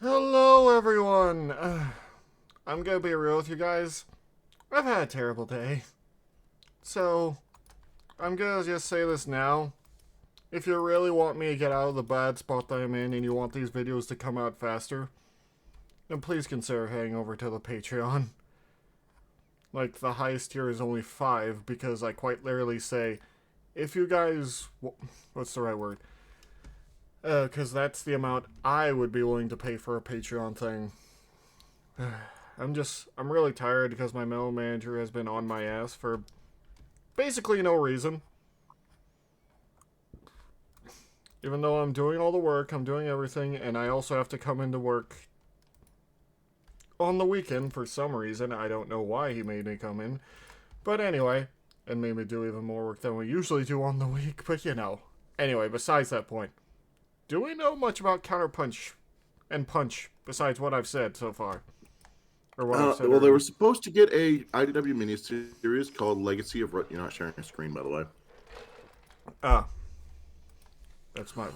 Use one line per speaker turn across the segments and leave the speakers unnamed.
Hello, everyone. I'm gonna be real with you guys. I've had a terrible day. So, I'm gonna just say this now. If you really want me to get out of the bad spot that I'm in and you want these videos to come out faster, then please consider heading over to the Patreon. Like, the highest tier is only 5 because I quite literally say, if you guys... What's the right word? Because that's the amount I would be willing to pay for a Patreon thing. I'm really tired because my middle manager has been on my ass for basically no reason. Even though I'm doing all the work, I'm doing everything, and I also have to come into work on the weekend for some reason. I don't know why he made me come in. But anyway, and made me do even more work than we usually do on the week, but you know. Anyway, besides that point. Do we know much about Counterpunch and Punch besides what I've said so far? Or what I've said
Well, they
earlier?
were supposed to get a IDW miniseries called Legacy of... You're not sharing a screen, by the way.
Ah. That's my...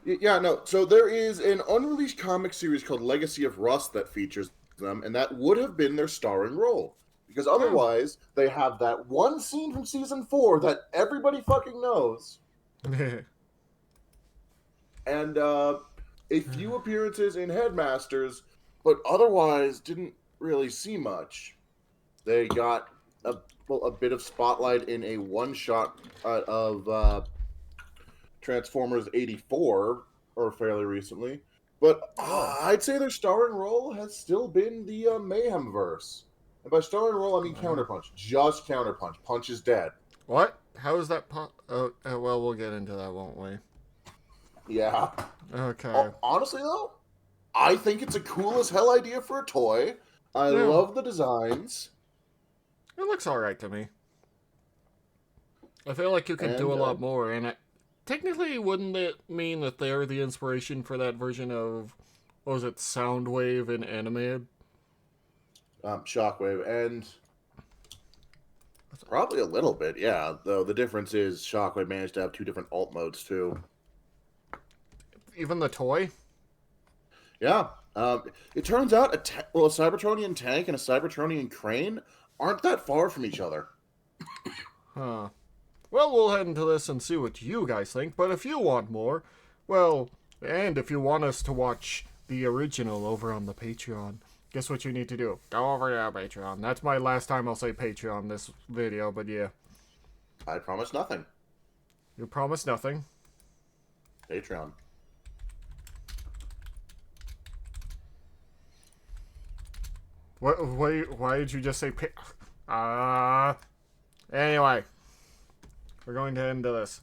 Yeah, no. So there is an unreleased comic series called Legacy of Rust that features them, and that would have been their starring role. Because otherwise, they have that one scene from Season 4 that everybody fucking knows, and a few appearances in Headmasters, but otherwise didn't really see much. They got a bit of spotlight in a one-shot of Transformers 84, or fairly recently. But I'd say their starring role has still been the Mayhem verse. And by starring role, I mean Counterpunch. Just Counterpunch. Punch is dead.
What? How is that well, we'll get into that, won't we?
Yeah.
Okay.
Honestly, though, I think it's a cool as hell idea for a toy. I
Yeah.
love the designs.
It looks alright to me. I feel like you could do a lot more, and technically, wouldn't it mean that they're the inspiration for that version of, what was it, Soundwave in Animated?
Shockwave, and probably a little bit, yeah. Though the difference is Shockwave managed to have 2 different alt modes, too.
Even the toy?
Yeah. It turns out a Cybertronian tank and a Cybertronian crane aren't that far from each other.
Huh. Well, we'll head into this and see what you guys think, but if you want more, well, and if you want us to watch the original over on the Patreon, guess what you need to do? Go over to our Patreon. That's my last time I'll say Patreon this video, but yeah.
I promise nothing.
You promise nothing.
Patreon.
Why did you just say anyway. We're going to end this.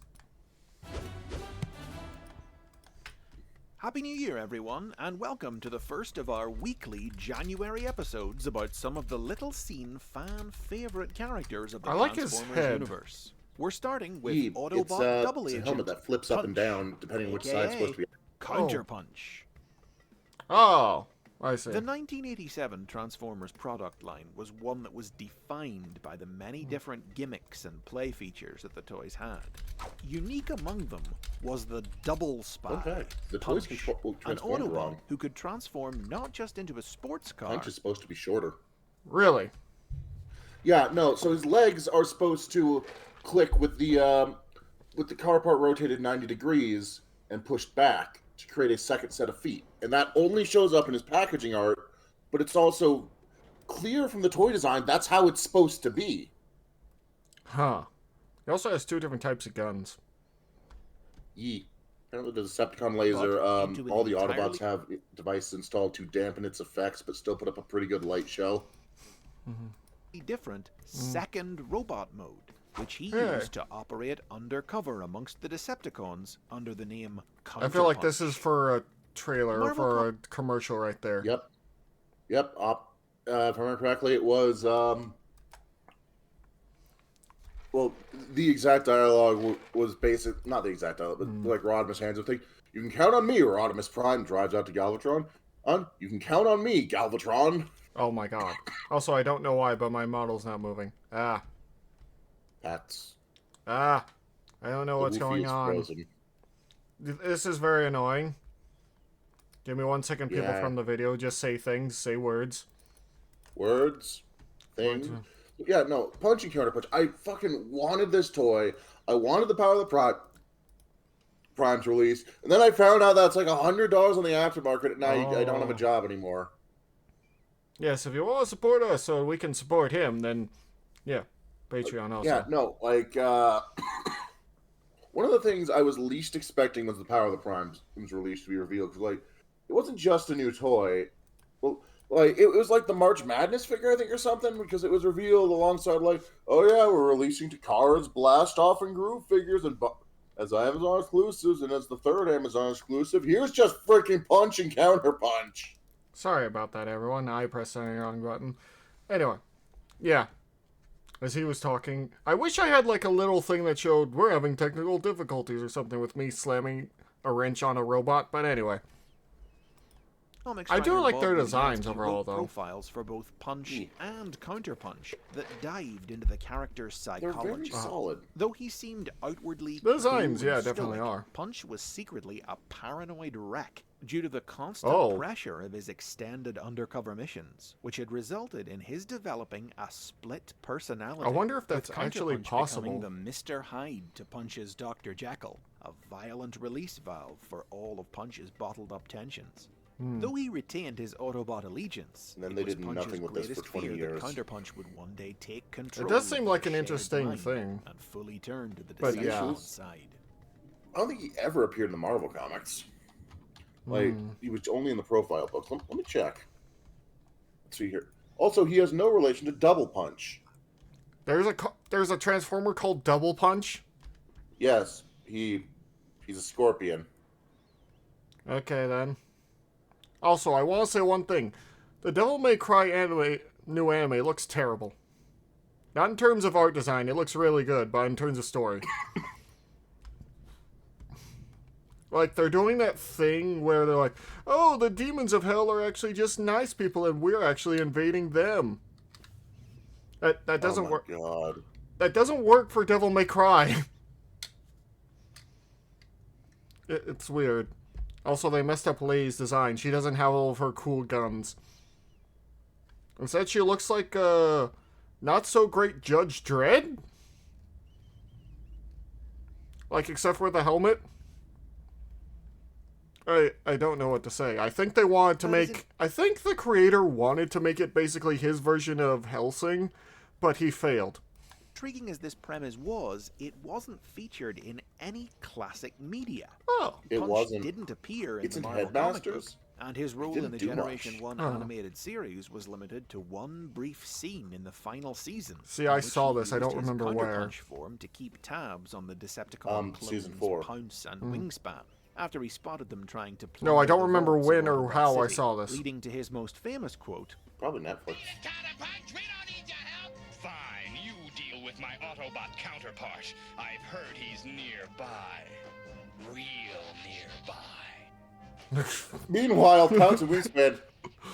Happy New Year, everyone, and welcome to the first of our weekly January episodes about some of the little-seen fan-favorite characters of the Transformers universe. We're starting with Autobot Double Agent.
It's a helmet that flips up and down depending on which side it's supposed to be.
Counterpunch.
Oh, I see.
The 1987 Transformers product line was one that was defined by the many different gimmicks and play features that the toys had. Unique among them was the Double Spy,
the toys
Punch,
can
an
transform
Autobot
wrong.
who could transform not just into a sports car.
Punch is supposed to be shorter.
Really?
Yeah, no. So his legs are supposed to click with the car part rotated 90 degrees and pushed back to create a second set of feet. And that only shows up in his packaging art, but it's also clear from the toy design that's how it's supposed to be.
Huh. He also has 2 different types of guns.
Yee. Apparently the Decepticon laser, all the Autobots have devices installed to dampen its effects, but still put up a pretty good light show.
A different second robot mode, which he used to operate undercover amongst the Decepticons under the name Counterpunch.
I feel like this is for a trailer or for a commercial right there.
Yep. If I remember correctly, it was well, the exact dialogue was basic, not the exact dialogue, but like Rodimus hands the thing. You can count on me, Rodimus Prime drives out to Galvatron. You can count on me, Galvatron.
Oh my god. Also, I don't know why, but my model's not moving.
That's...
I don't know what's going on.
Frozen.
This is very annoying. Give me 1 second, people from the video. Just say things, say words.
Words, things. Yeah, no, Punch and Counterpunch. I fucking wanted this toy. I wanted the Power of the Primes release. And then I found out that's like $100 on the aftermarket, and now I don't have a job anymore.
Yes, if you want to support us so we can support him, then, yeah, Patreon also.
Yeah, no, like, one of the things I was least expecting was the Power of the Primes was released to be revealed. Because, like, it wasn't just a new toy. Well, like, it was like the March Madness figure, I think, or something, because it was revealed alongside, like, oh yeah, we're releasing Takara's Blast Off and Groove figures and as Amazon exclusives, and as the third Amazon exclusive, here's just freaking Punch and Counterpunch.
Sorry about that, everyone. I pressed the wrong button. Anyway, yeah. As he was talking, I wish I had like a little thing that showed we're having technical difficulties or something with me slamming a wrench on a robot, but anyway. I do like their designs overall, though.
Profiles for both Punch and Counterpunch that dived into the character's psychology.
They're very solid.
Though he seemed outwardly
designs,
cool
yeah,
and
definitely
stoic,
are.
Punch was secretly a paranoid wreck due to the constant pressure of his extended undercover missions, which had resulted in his developing a split personality.
I wonder if that's actually
Counterpunch
possible.
becoming the Mr. Hyde to Punch's Dr. Jekyll, a violent release valve for all of Punch's bottled-up tensions. Though he retained his Autobot allegiance,
and then they did nothing with this for 20 years.
That Counterpunch would one day take control.
It does seem like an interesting thing,
and fully turn to the
Decepticon
side.
I don't think he ever appeared in the Marvel comics. Like, he was only in the profile books. Let me check. Let's see here. Also, he has no relation to Double Punch.
There's a Transformer called Double Punch?
Yes, he's a Scorpion.
Okay, then. Also, I want to say one thing. The Devil May Cry new anime looks terrible. Not in terms of art design, it looks really good, but in terms of story. Like, they're doing that thing where they're like, oh, the demons of hell are actually just nice people and we're actually invading them. That doesn't work.
Oh my god.
That doesn't work for Devil May Cry. It's weird. Also, they messed up Lei's design. She doesn't have all of her cool guns. Instead, she looks like a not-so-great Judge Dredd? Like, except for the helmet? I don't know what to say. I think they wanted to make... I think the creator wanted to make it basically his version of Hellsing, but he failed.
Intriguing as this premise was, it wasn't featured in any classic media.
Oh,
it
Punch
wasn't.
Didn't appear in
It's
the
in
Marvel comic book,
Headmasters.
and his role in the Generation 1
Oh.
animated series was limited to one brief scene in the final season.
See, I
in which
saw
he
this. I
used
don't
his
remember where.
Counterpunch form to keep tabs on the Decepticon
Season
clones
4.
Pounce and Wingspan, after he spotted them trying to
No, I
plunder
don't
the
remember
vaults
when
of
or
Autobot
how I
City,
saw this.
leading to his most famous quote,
Probably Netflix.
Counterpunch, we don't need your help. Fine, you deal with my Autobot counterpart. I've heard he's nearby. Real nearby.
Meanwhile, Pounce and Wingspan.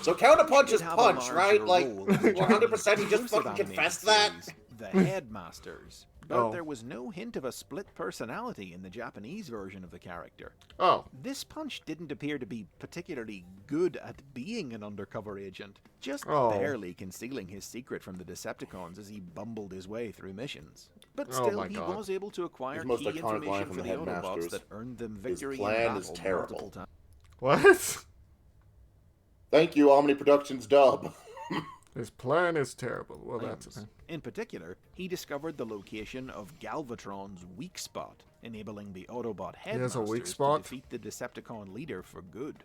So Counterpunch is
Did have a
Punch, right?
larger
Like,
role in the
100% he just
exclusive
fucking
animated
confessed that?
series, The Headmasters. But
Oh.
there was no hint of a split personality in the Japanese version of the character.
Oh.
This Punch didn't appear to be particularly good at being an undercover agent, just
Oh.
barely concealing his secret from the Decepticons as he bumbled his way through missions. But
Oh
still,
my
he
God.
was able to acquire
His most
key
iconic line
information
from
for
the
the Autobots
Headmasters,
that earned them
his
victory in
plan
battle
is terrible.
multiple times.
What?
Thank you, Omni Productions dub.
His plan is terrible. Well, that's a thing.
In particular, he discovered the location of Galvatron's weak spot, enabling the Autobot
has a weak
Headmasters to
spot?
defeat the Decepticon leader for good.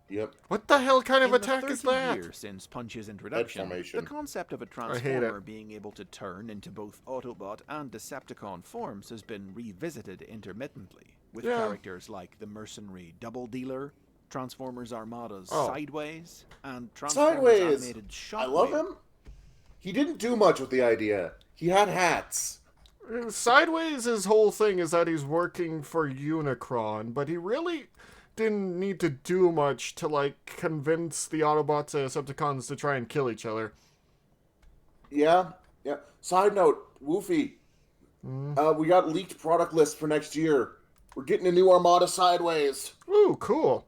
Yep.
What the hell kind of
In
attack
the
is
30
that?
years since Punch's introduction,
formation.
the concept of a
hate
Transformer
it.
being able to turn into both Autobot and Decepticon forms has been revisited intermittently, with
Yeah.
characters like the mercenary Double Dealer, Transformers Armada's
Oh.
Sideways, and Transformers
Sideways!
Animated Shockwave.
I love him. He didn't do much with the idea. He had hats.
Sideways, his whole thing is that he's working for Unicron, but he really didn't need to do much to, like, convince the Autobots and Decepticons to try and kill each other.
Yeah. Side note, Woofy. We got leaked product lists for next year. We're getting a new Armada Sideways.
Ooh, cool.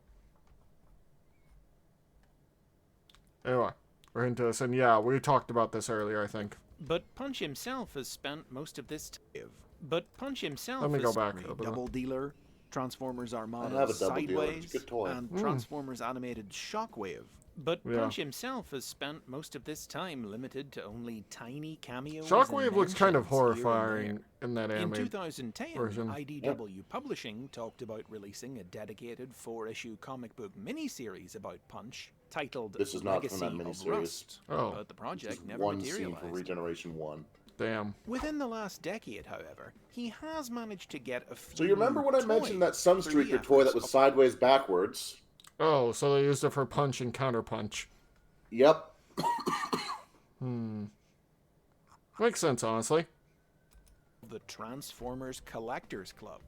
Anyway, we're into this, and yeah, we talked about this earlier, I think.
But Punch himself has spent most of this time.
Let me go back.
Double Dealer, Transformers Armada
I have a Double Dealer.
Sideways,
It's a good toy.
and Transformers Animated Shockwave. But Punch himself has spent most of this time limited to only tiny cameos.
Shockwave looks kind of
mentions here and
horrifying in that
in
animated
2010,
version.
IDW Publishing talked about releasing a dedicated 4-issue comic book miniseries about Punch, titled
This is not
Legacy
from that
of
miniseries.
Rust.
Oh.
But the project
Just
never
one scene
materialized.
from Regeneration 1.
Damn.
Within the last decade, however, he has managed to get a few.
So you remember when I mentioned that
toys through the
Sunstreaker toy that
efforts
was
of-
sideways backwards?
Oh, so they used it for Punch and Counterpunch.
Yep.
Makes sense, honestly.
the Transformers Collectors Club.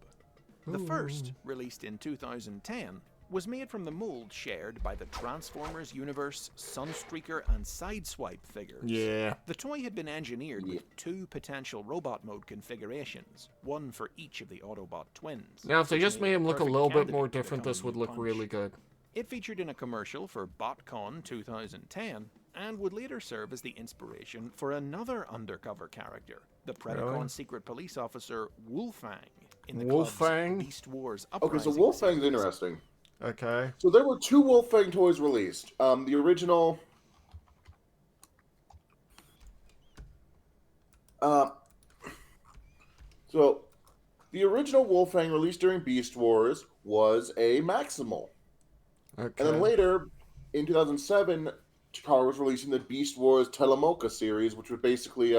The first, released in 2010, was made from the mold shared by the Transformers Universe Sunstreaker and Sideswipe figures.
Yeah.
The toy had been engineered with 2 potential robot mode configurations, one for each of the Autobot twins.
Now, if they
which
just made him look a
perfect
little bit more
candidate for
different, this would
becoming
look
Punch.
really good.
It featured in a commercial for BotCon 2010 and would later serve as the inspiration for another undercover character, the Predacon
Really?
secret police officer Wolfang in the
Wolfang?
club's Beast Wars
Okay, so
Uprising
Wolfang's
series.
interesting.
Okay.
So there were 2 Wolfang toys released. The original... So, the original Wolfang released during Beast Wars was a Maximal.
Okay.
And then later, in 2007, Takara was releasing the Beast Wars Telemoka series, which was basically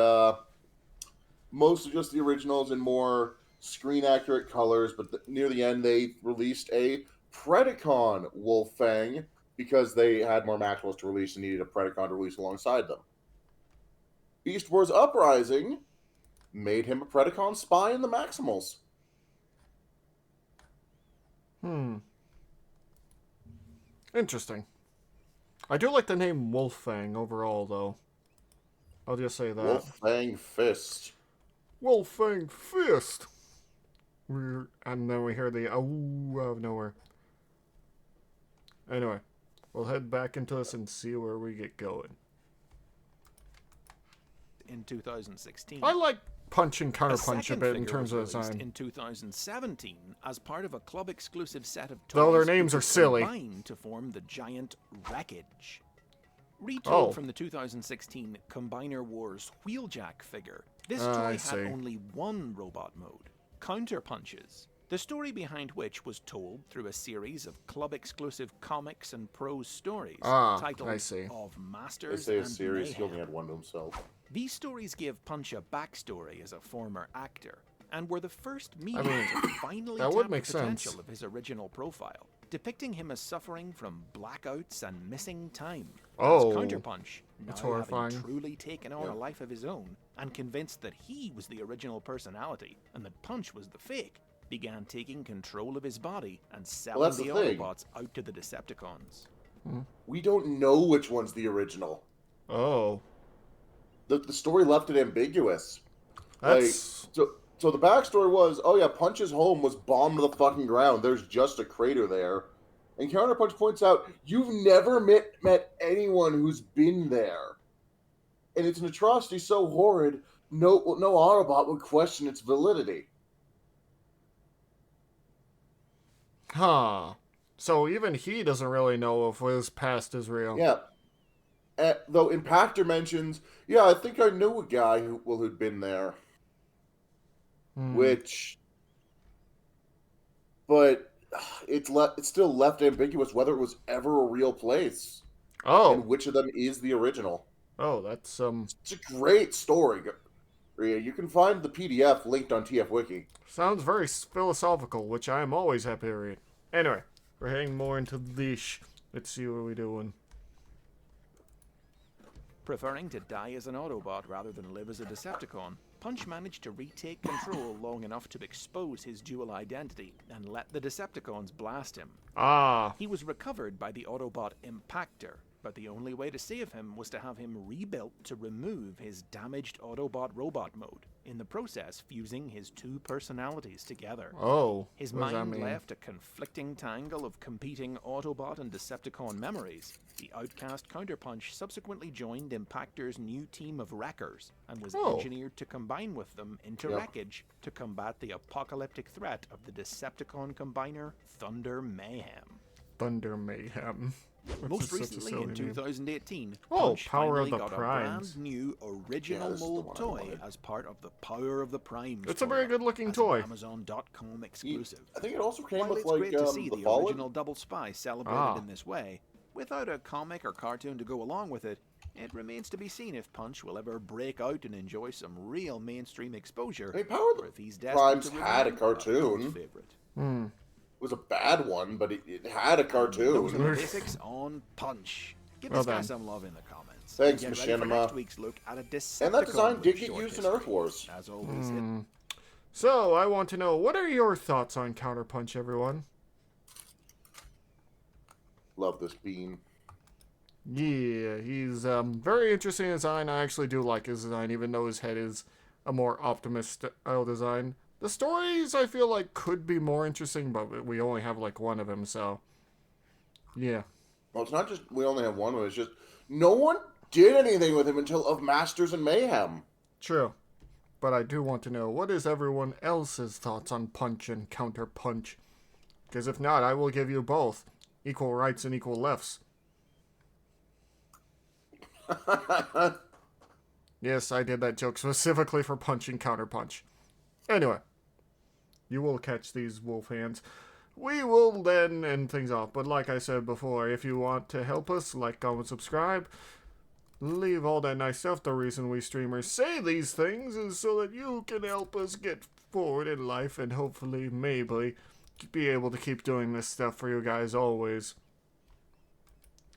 most of just the originals in more screen-accurate colors, but near the end they released a Predacon Wolfang because they had more Maximals to release and needed a Predacon to release alongside them. Beast Wars Uprising made him a Predacon spy in the Maximals.
Interesting. I do like the name Wolfang overall, though. I'll just say that.
Wolfang Fist.
Wolfang Fist! And then we hear the ooh out of nowhere. Anyway, we'll head back into this and see where we get going.
In 2016.
I like Punch and
A
Counterpunch a
second
bit in
figure
terms of
was released
design.
in 2017 as part of a club-exclusive set of toys
Though their
which
names are
were
silly.
combined to form the giant Wreckage. Retooled
Oh.
from the 2016 Combiner Wars Wheeljack figure, this
I
toy had
see.
only one robot mode, Counterpunches, the story behind which was told through a series of club-exclusive comics and prose stories titled
I see.
Of
They
Masters
say a
and
series, he
Mayhem.
only had one to himself.
These stories give Punch a backstory as a former actor, and were the first media
mean,
to finally
that would
tap
make
the potential
sense.
of his original profile, depicting him as suffering from blackouts and missing time.
Oh,
as Counterpunch, now
that's
having
horrifying.
truly taken on a life of his own, and convinced that he was the original personality and that Punch was the fake, began taking control of his body and selling
that's
the
the thing.
Autobots out to the Decepticons.
We don't know which one's the original.
Oh.
The story left it ambiguous.
That's...
So the backstory was, oh yeah, Punch's home was bombed to the fucking ground. There's just a crater there. And Counterpunch points out, you've never met anyone who's been there. And it's an atrocity so horrid, no Autobot would question its validity.
Huh. So even he doesn't really know if his past is real.
Yeah. Though Impactor mentions, yeah, I think I knew a guy who'd been there. Which... But it's still left ambiguous whether it was ever a real place.
Oh.
And which of them is the original.
Oh, that's,
It's a great story. You can find the PDF linked on TF Wiki.
sounds very philosophical, which I am always happy to read. Anyway, we're heading more into this. Let's see what we're doing.
Preferring to die as an Autobot rather than live as a Decepticon, Punch managed to retake control long enough to expose his dual identity and let the Decepticons blast him.
Ah.
He was recovered by the Autobot Impactor, but the only way to save him was to have him rebuilt to remove his damaged Autobot robot mode. in the process fusing his two personalities together.
Oh,
His
what does that
mind
mean?
left a conflicting tangle of competing Autobot and Decepticon memories. The outcast Counterpunch subsequently joined Impactor's new team of wreckers and was
Oh.
engineered to combine with them into
Yep.
wreckage to combat the apocalyptic threat of the Decepticon combiner Thunder Mayhem.
Thunder Mayhem. Which
Most
is such a
recently,
silly
in
name.
2018,
Oh,
Punch
Power of
finally
the
got
Primes.
a brand new original
this is the
mold
one I
toy
wanted.
as part of the Power of the Primes.
It's a very
toy-line,
good-looking
as an
toy.
Amazon.com exclusive.
I think it also came
While
with
it's
like
great to see
the
the
Fallen.
original Double Spy celebrated
Ah.
in this way, without a comic or cartoon to go along with it, it remains to be seen if Punch will ever break out and enjoy some real mainstream exposure,
I mean, Power of
or
the
if he's destined
Primes
to
had a
remain
cartoon.
cult favorite.
Hmm.
It was a bad one, but it had a
Those are
cartoon.
the basics on Punch. Give
Well
this guy
done.
some love in the comments.
Thanks,
And get ready for
Machinima.
next week's look at a Decepticon
And that design
with
did get
short
used in
history.
Earth Wars.
As always,
So, I want to know, what are your thoughts on Counterpunch, everyone?
Love this bean.
Yeah, he's very interesting design. I actually do like his design, even though his head is a more Optimus style design. The stories, I feel like, could be more interesting, but we only have like one of them, so yeah.
Well, it's not just we only have one. It's just no one did anything with him until of Masters and Mayhem.
True. But I do want to know, what is everyone else's thoughts on Punch and Counterpunch? Because if not, I will give you both. Equal rights and equal lefts. Yes, I did that joke specifically for Punch and Counterpunch. Anyway, you will catch these wolf hands. We will then end things off. But like I said before, if you want to help us, like, comment, subscribe, leave all that nice stuff. The reason we streamers say these things is so that you can help us get forward in life and hopefully, maybe, be able to keep doing this stuff for you guys always.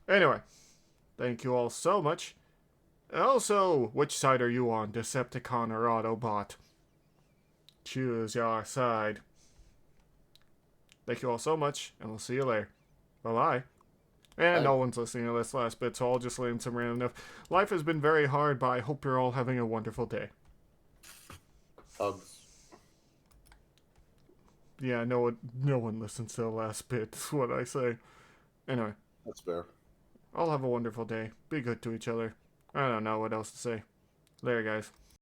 Anyway, thank you all so much. And also, which side are you on, Decepticon or Autobot? Choose your side. Thank you all so much, and we'll see you later. Bye-bye. And no one's listening to this last bit, so I'll just lay in some random stuff. Life has been very hard, but I hope you're all having a wonderful day.
Hugs.
Yeah, no one listens to the last bit, is what I say. Anyway,
That's fair.
all have a wonderful day. Be good to each other. I don't know what else to say. Later, guys.